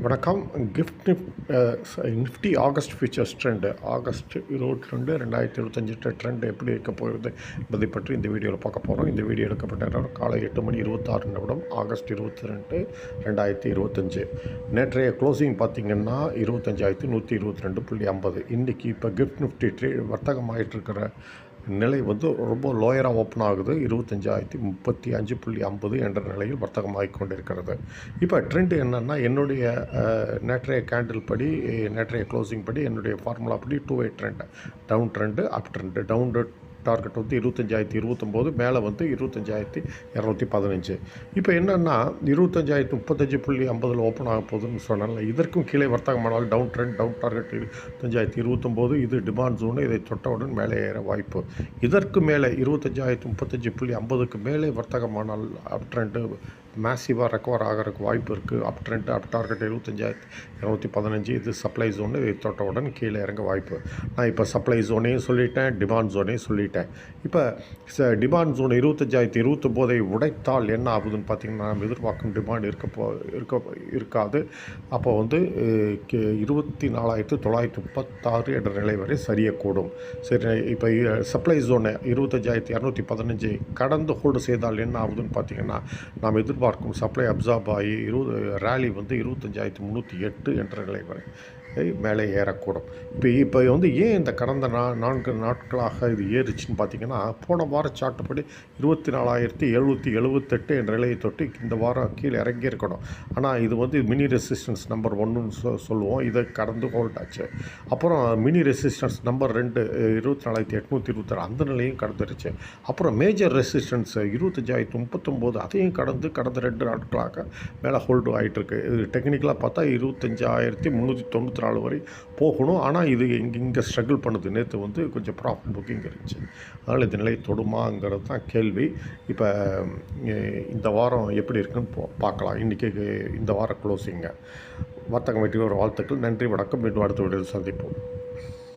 வணக்கம். Gift Nifty August features trend August 22 2025 trend எப்படி இருக்க போகிறது என்பதை பற்றி இந்த வீடியோவில் பார்க்க போகிறோம். இந்த வீடியோ எடுக்கப்பட்ட நேரம் காலை 8:26 ஆகஸ்ட் 22 2025. நேற்றைய க்ளோசிங் பார்த்திங்கன்னா 25,122.50. இன்றைக்கி இப்போ கிஃப்ட் நிஃப்டி வர்த்தகம் ஆகிட்டு இருக்கிற நிலை வந்து ரொம்ப லோயராக ஓப்பன் ஆகுது. 25,035.50 என்ற நிலையில் வர்த்தகமாகிக் கொண்டிருக்கிறது. இப்போ ட்ரெண்ட் என்னென்னா, என்னுடைய நேற்றைய கேண்டில் படி, நேற்றைய க்ளோசிங் படி, என்னுடைய ஃபார்முலா படி 2 way trend, down trend, up trend. Down target வந்து 25,029, மேலே வந்து 25,215. இப்போ என்னென்னா 25,035.50 ஓப்பன் ஆக போகுதுன்னு சொன்னால, இதற்கும் கீழே வர்த்தகமானால் டவுன் ட்ரெண்ட், டவுன் டார்கெட் 25,029, இது டிமாண்ட் ஜோனு. இதை தொட்டவுடன் மேலே ஏற வாய்ப்பு. இதற்கு மேலே 25,035.50க்கு மேலே வர்த்தகமானால் அப் ட்ரெண்டு மேசிவாக ரெக்கவர் ஆகிறதுக்கு வாய்ப்பு இருக்குது. அப் ட்ரெண்ட், அப் டார்கெட் 25,215, இது சப்ளை ஜோனு. இதை தொட்டவுடன் கீழே இறங்க வாய்ப்பு. நான் இப்போ சப்ளை ஜோனையும் சொல்லிட்டேன், டிமாண்ட் ஜோனையும் சொல்லிட்டேன். இப்போ டிமாண்ட் ஜோன் 25,029 உடைத்தால் என்ன ஆகுதுன்னு பார்த்தீங்கன்னா, நம்ம எதிர்பார்க்கும் டிமாண்ட் இருக்காது. அப்போ வந்து 24,936 என்ற நிலை வரை சரியக்கூடும். சரி, இப்போ சப்ளை ஜோனை 25,215 கடந்து ஹோல்டு செய்தால் என்ன ஆகுதுன்னு பார்த்தீங்கன்னா, நாம் எதிர்பார்க்கும் சப்ளை அப்சார்ப் ஆகி ரேலி வந்து 25,308 என்ற நிலை வரை மேலே ஏறக்கூடும். இப்போ வந்து ஏன் இந்த கடந்த 4 நாட்களாக இது ஏறிச்சுன்னு பார்த்தீங்கன்னா, போன வார சார்ட்டுப்படி 24,778 என்ற நிலையை தொட்டு இந்த வாரம் கீழே இறங்கியிருக்கணும். ஆனால் இது வந்து மினி ரெசிஸ்டன்ஸ் நம்பர் 1ன்னு சொல்லுவோம். இதை கடந்து ஹோல்ட் ஆச்சு. அப்புறம் மினி ரெசிஸ்டன்ஸ் நம்பர் 2 24,826 அந்த நிலையும் கடந்துருச்சு. அப்புறம் மேஜர் ரெசிஸ்டன்ஸ் 25,039 அதையும் கடந்த 2 நாட்களாக மேலே ஹோல்டு ஆகிட்டுருக்கு. இது டெக்னிக்கலாக பார்த்தா 25,394 வரை போகணும். ஆனால் இது இங்கே ஸ்ட்ரகிள் பண்ணுது. நேற்று வந்து கொஞ்சம் ப்ராஃபிட் புக்கிங் இருந்துச்சு. அதனால் இந்த நிலை தொடுமாங்கிறது தான் கேள்வி. இப்போ இந்த வாரம் எப்படி இருக்குன்னு பார்க்கலாம். இன்றைக்கி இந்த வாரம் க்ளோசிங்க. வர்த்தகம் வெற்றி ஒரு வாழ்த்துக்கள். நன்றி, வணக்கம். மீண்டும் அடுத்த வீடியோவில் சந்திப்போம்.